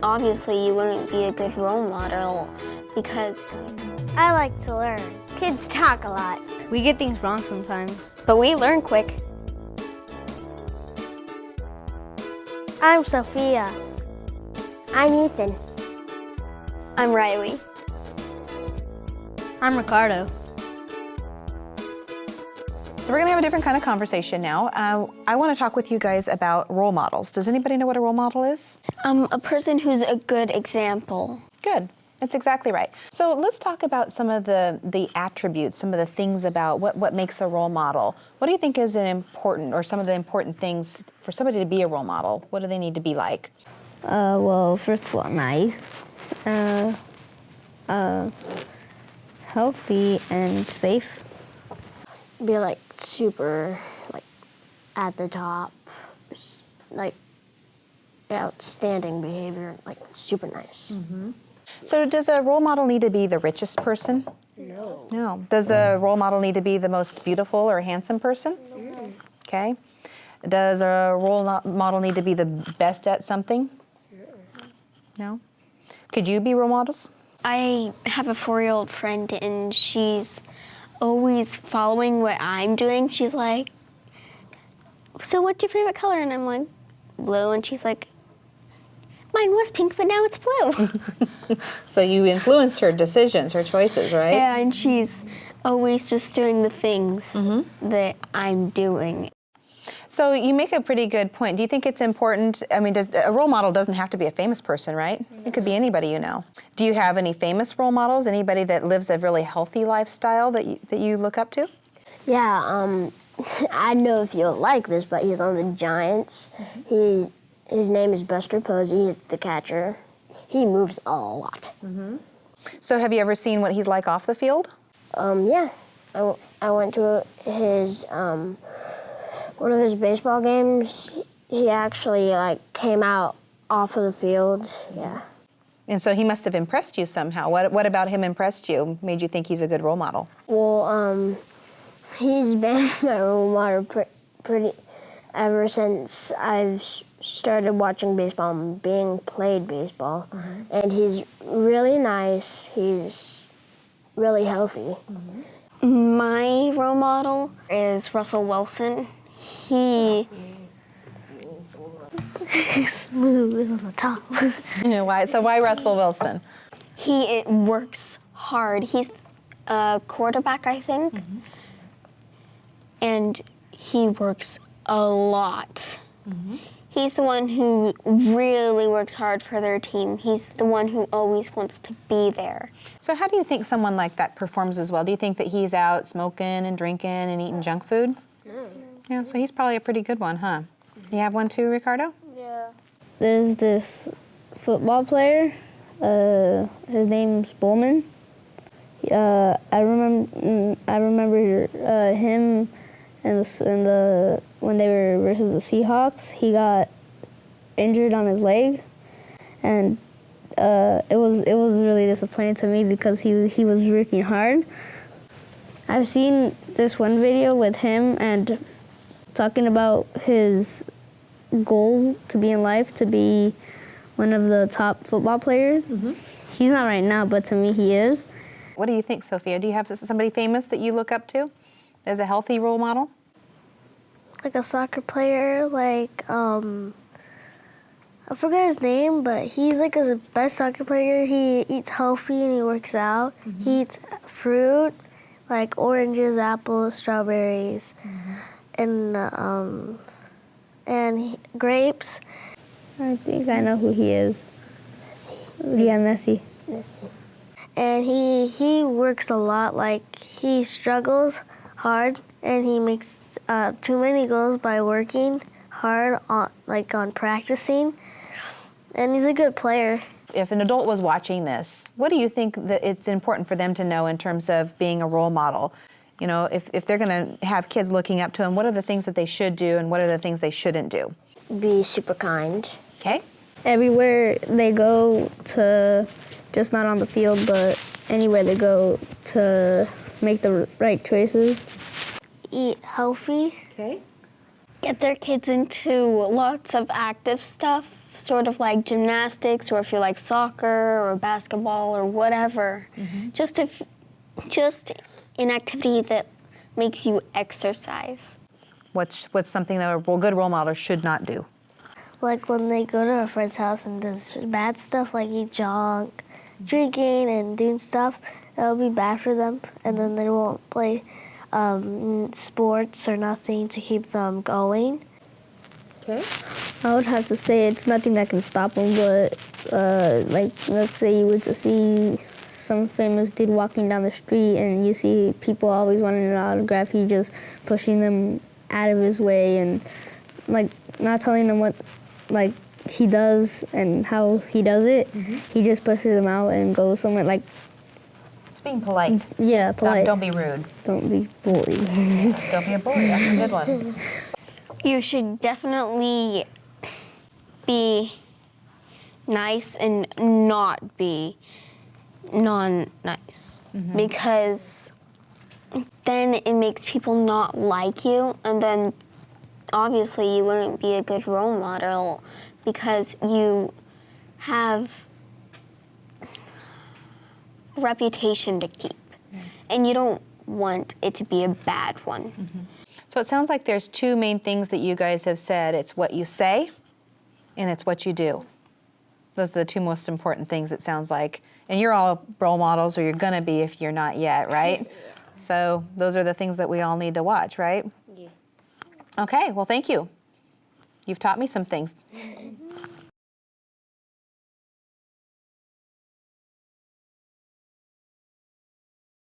obviously you wouldn't be a good role model because I like to learn. Kids talk a lot. We get things wrong sometimes. but we learn quick. I'm Sophia. I'm Ethan. I'm Ryleigh. I'm Ricardo. So we're gonna have a different kind of conversation now. I wanna talk with you guys about role models. Does anybody know what a role model is? A person who's a good example. Good, that's exactly right. So let's talk about some of the attributes, some of the things about what makes a role model. What do you think is some of the important things for somebody to be a role model? What do they need to be like? Well, first of all, nice. Healthy and safe. Be like super, like at the top, like outstanding behavior, like super nice. Mm-hmm. So does a role model need to be the richest person? No. No. Does a role model need to be the most beautiful or handsome person? No. Okay. Does a role model need to be the best at something? No. Could you be role models? I have a 4-year-old friend and she's always following what I'm doing. She's like, so what's your favorite color? And I'm like, blue. And she's like, mine was pink, but now it's blue. So you influenced her decisions, her choices, right? Yeah, and she's always just doing the things that I'm doing. So you make a pretty good point. Do you think it's important? I mean, a role model doesn't have to be a famous person, right? It could be anybody you know. Do you have any famous role models? Anybody that lives a really healthy lifestyle that you look up to? Yeah, I don't know if you'll like this, but he's on the Giants. His name is Buster Posey. He's the catcher. He moves a lot. So have you ever seen what he's like off the field? Yeah, I went to his one of his baseball games. He actually came out off of the field. Yeah. And so he must have impressed you somehow. What about him impressed you? Made you think he's a good role model? Well, he's been my role model pretty ever since I've started watching baseball and being played baseball. And he's really nice. He's really healthy. My role model is Russell Wilson. He's smooth on the top. Why? So why Russell Wilson? He works hard. He's a quarterback, I think. And he works a lot. He's the one who really works hard for their team. He's the one who always wants to be there. So how do you think someone like that performs as well? Do you think that he's out smoking and drinking and eating junk food? Yeah, so he's probably a pretty good one, huh? You have one too, Ricardo? Yeah. There's this football player. His name's Bowman. I remember him when they were versus the Seahawks. He got injured on his leg, and it was really disappointing to me because he was working hard. I've seen this one video with him and talking about his goal to be in life, to be one of the top football players. He's not right now, but to me he is. What do you think, Sophia? Do you have somebody famous that you look up to as a healthy role model? Like a soccer player, I forget his name, but he's like the best soccer player. He eats healthy and he works out. He eats fruit, like oranges, apples, strawberries, and grapes. I think I know who he is. Yeah, Messi. And he works a lot. He struggles hard, and he makes too many goals by working hard on practicing. And he's a good player. If an adult was watching this, what do you think that it's important for them to know in terms of being a role model? You know, if they're going to have kids looking up to them, what are the things that they should do and what are the things they shouldn't do? Be super kind. Okay. Everywhere they go to, just not on the field, but anywhere they go to make the right choices. Eat healthy. Okay. Get their kids into lots of active stuff sort of like gymnastics, or if you like soccer or basketball or whatever, just an activity that makes you exercise. What's something that a good role model should not do? Like when they go to a friend's house and does bad stuff, like eat junk, drinking and doing stuff, that'll be bad for them. And then they won't play sports or nothing to keep them going. Okay. I would have to say it's nothing that can stop them, but like let's say you were to see some famous dude walking down the street and you see people always wanting an autograph, he just pushing them out of his way and like not telling them what like he does and how he does it. He just pushes them out and goes somewhere like, It's being polite. yeah, polite. Don't be rude. Don't be bully. Don't be a bully. That's a good one. You should definitely be nice and not be non-nice, because then it makes people not like you, and then obviously you wouldn't be a good role model because you have a reputation to keep, and you don't want it to be a bad one. So it sounds like there's two main things that you guys have said. It's what you say and it's what you do. Those are the two most important things, it sounds like. And you're all role models, or you're gonna be if you're not yet, right? So those are the things that we all need to watch, right? Yeah. Okay, well, thank you. You've taught me some things.